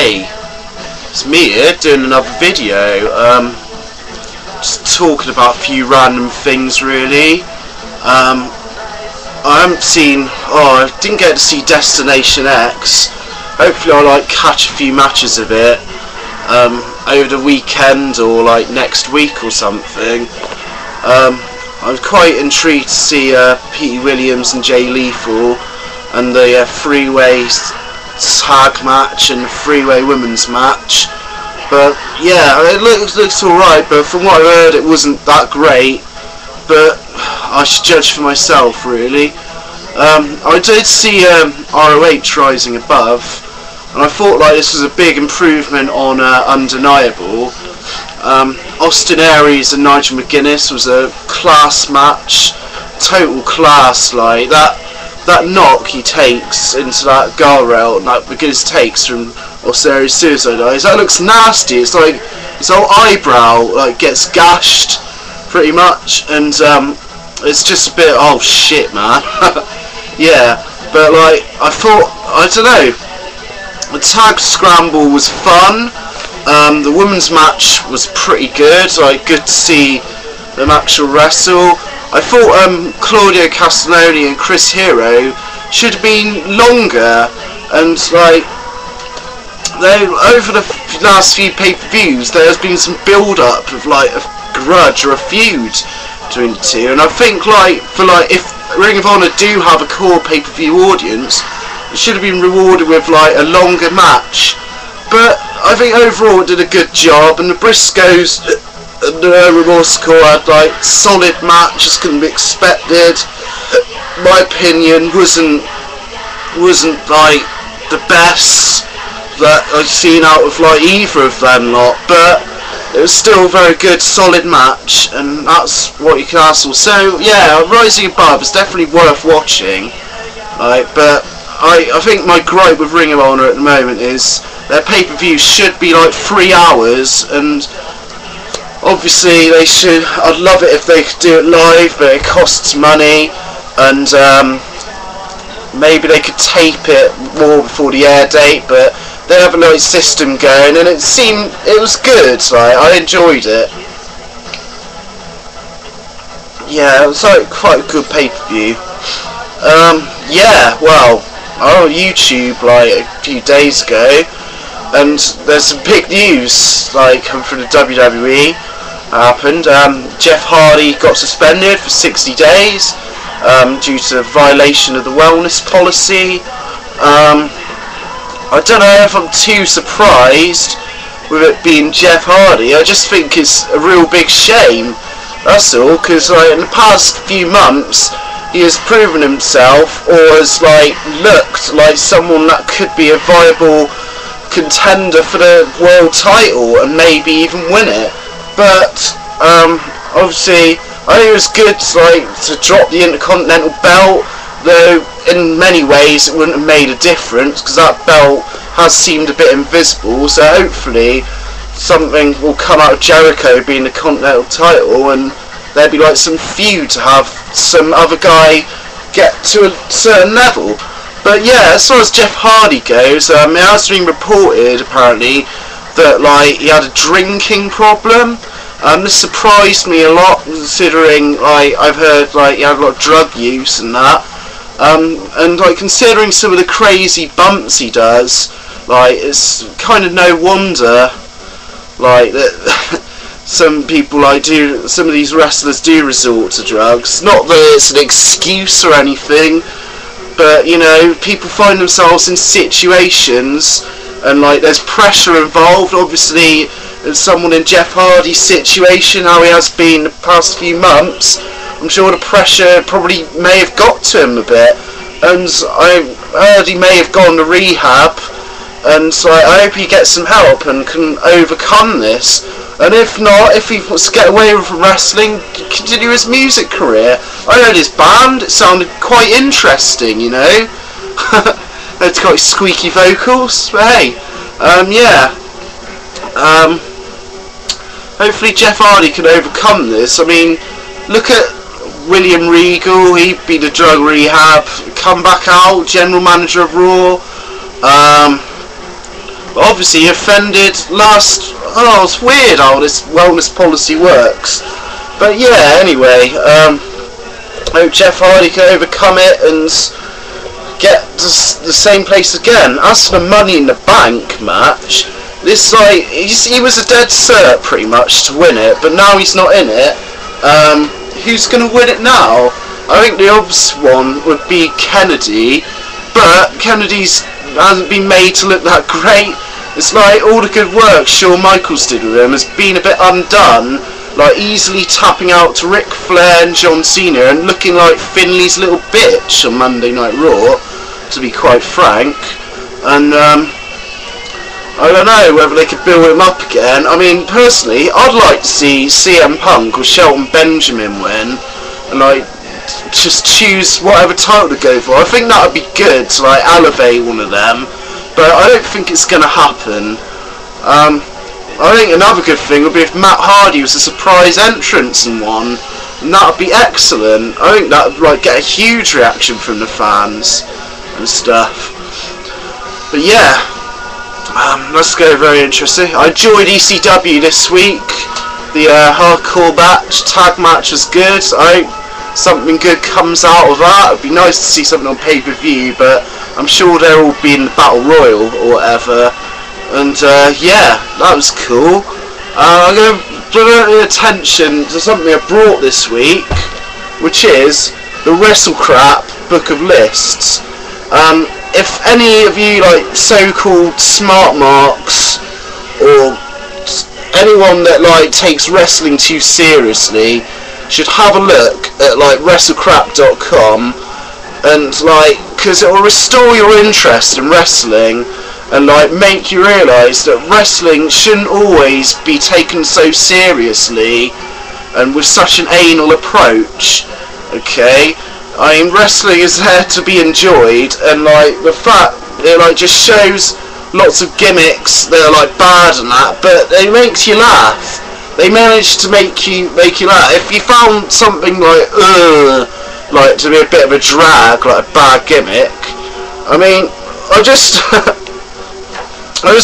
Hey, it's me here doing another video, just talking about a few random things really. I didn't get to see Destination X. Hopefully I'll catch a few matches of it over the weekend or next week or something. I'm quite intrigued to see Pete Williams and Jay Lethal and the three-way tag match and the three-way women's match. But yeah, it looks alright, but from what I heard it wasn't that great, but I should judge for myself really. I did see ROH Rising Above, and I thought this was a big improvement on Undeniable. Austin Aries and Nigel McGuinness was a class match, total class. That knock he takes into that guardrail, and that McGuinness takes from Austin Aries' Suicide Eyes, that looks nasty. It's like his whole eyebrow gets gashed pretty much, and it's just a bit, oh shit man. Yeah, but I thought, I don't know, the tag scramble was fun. The women's match was pretty good. Good to see them actual wrestle. I thought Claudio Castagnoli and Chris Hero should have been longer, and over the last few pay-per-views there's been some build-up of a grudge or a feud between the two, and I think if Ring of Honor do have a core pay-per-view audience, it should have been rewarded with a longer match. But I think overall it did a good job, and the Briscoes and Remorse Corps had solid match, as couldn't be expected. My opinion wasn't the best that I've seen out of either of them lot, but it was still a very good solid match, and that's what you can ask for. So yeah, Rising Above is definitely worth watching. But I think my gripe with Ring of Honor at the moment is their pay-per-view should be 3 hours, and obviously they should. I'd love it if they could do it live, but it costs money, and maybe they could tape it more before the air date, but they have a system going, and it was good. I enjoyed it. Yeah, it was quite a good pay-per-view. Yeah, well, I was on YouTube a few days ago, and there's some big news coming from the WWE happened. Jeff Hardy got suspended for 60 days due to violation of the wellness policy. I don't know if I'm too surprised with it being Jeff Hardy. I just think it's a real big shame, that's all, because in the past few months he has proven himself, or has looked like someone that could be a viable contender for the world title and maybe even win it. But obviously I think it was good to drop the Intercontinental belt, though in many ways it wouldn't have made a difference because that belt has seemed a bit invisible. So hopefully something will come out of Jericho being the Continental title, and there'd be some feud to have some other guy get to a certain level. But yeah, as far as Jeff Hardy goes, it has been reported apparently that he had a drinking problem. This surprised me a lot, considering I've heard he had a lot of drug use and that. And considering some of the crazy bumps he does, it's kind of no wonder that some people some of these wrestlers do resort to drugs. Not that it's an excuse or anything, but people find themselves in situations and there's pressure involved. Obviously, as someone in Jeff Hardy's situation, how he has been the past few months, I'm sure the pressure probably may have got to him a bit, and I heard he may have gone to rehab, and so I hope he gets some help and can overcome this. And if not, if he wants to get away from wrestling, continue his music career. I heard his band, it sounded quite interesting, It's got squeaky vocals, but hey, yeah. Hopefully Jeff Hardy can overcome this. I mean, look at William Regal, he'd been to drug rehab, come back out, general manager of Raw. But obviously he offended last. Oh, it's weird how this wellness policy works. But yeah, anyway, I hope Jeff Hardy can overcome it and get to the same place again. As for the Money in the Bank match, this like he was a dead cert pretty much to win it, but now he's not in it. Who's gonna win it now? I think the obvious one would be Kennedy, but Kennedy's hasn't been made to look that great. It's like all the good work Shawn Michaels did with him has been a bit undone, like easily tapping out to Ric Flair and John Cena and looking like Finley's little bitch on Monday Night Raw, to be quite frank. And I don't know whether they could build him up again. I mean, personally, I'd like to see CM Punk or Shelton Benjamin win, and like just choose whatever title to go for. I think that would be good to like elevate one of them, but I don't think it's going to happen. I think another good thing would be if Matt Hardy was a surprise entrance and won, and that would be excellent. I think that would like get a huge reaction from the fans and stuff. But yeah, let's go. Very interesting. I enjoyed ECW this week. The hardcore match, tag match was good. I hope something good comes out of that. It'd be nice to see something on pay-per-view, but I'm sure they'll all be in the Battle Royal or whatever. And yeah, that was cool. I'm going to divert your attention to something I brought this week, which is the Wrestlecrap Book of Lists. If any of you like so-called smart marks or anyone that like takes wrestling too seriously should have a look at like Wrestlecrap.com, and like, because it will restore your interest in wrestling and like make you realise that wrestling shouldn't always be taken so seriously and with such an anal approach. Okay, I mean, wrestling is there to be enjoyed, and like the fact it like just shows lots of gimmicks that are like bad and that, but it makes you laugh. They managed to make you laugh. If you found something like to be a bit of a drag, like a bad gimmick, I mean, I just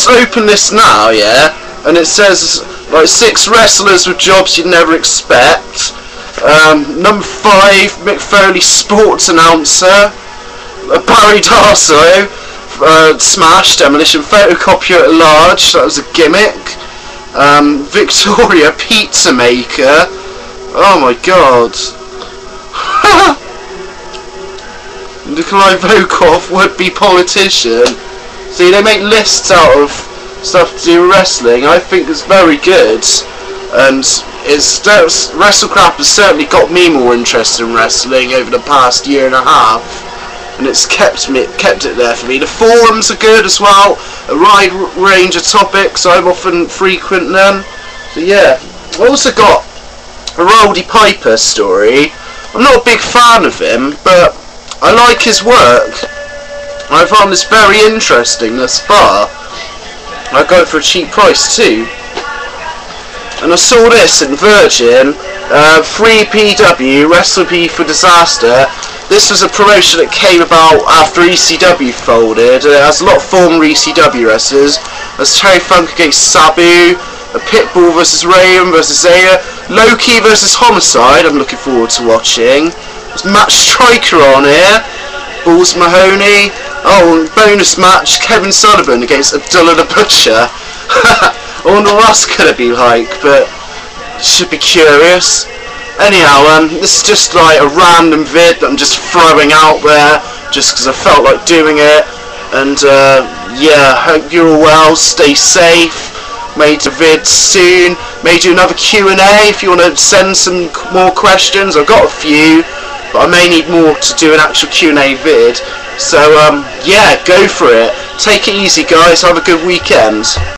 open this now, yeah, and it says like 6 wrestlers with jobs you'd never expect. Number 5, Mick Foley, sports announcer. Barry Darso, Smash, Demolition, photocopier at large. That was a gimmick. Victoria, pizza maker. Oh my god. Nikolai Volkov, would-be politician. See, they make lists out of stuff to do with wrestling. I think it's very good, and Wrestlecrap has certainly got me more interested in wrestling over the past year and a half, and it's kept it there for me. The forums are good as well, a wide range of topics. I'm often frequent them. So yeah, I also got a Roddy Piper story. I'm not a big fan of him, but I like his work. I found this very interesting thus far. I got it for a cheap price too. And I saw this in Virgin, Free PW, Recipe for Disaster. This was a promotion that came about after ECW folded. It has a lot of former ECW wrestlers. There's Terry Funk against Sabu, a Pitbull versus Rayham versus Zaya, Loki versus Homicide, I'm looking forward to watching. There's Matt Striker on here, Balls Mahoney. Oh, bonus match, Kevin Sullivan against Abdullah the Butcher. I wonder what that's going to be like, but should be curious. Anyhow, this is just like a random vid that I'm just throwing out there, just because I felt like doing it. And yeah, hope you're all well, stay safe. May do vids soon. May do another Q&A if you want to send some more questions. I've got a few, but I may need more to do an actual Q&A vid. So yeah, go for it. Take it easy, guys. Have a good weekend.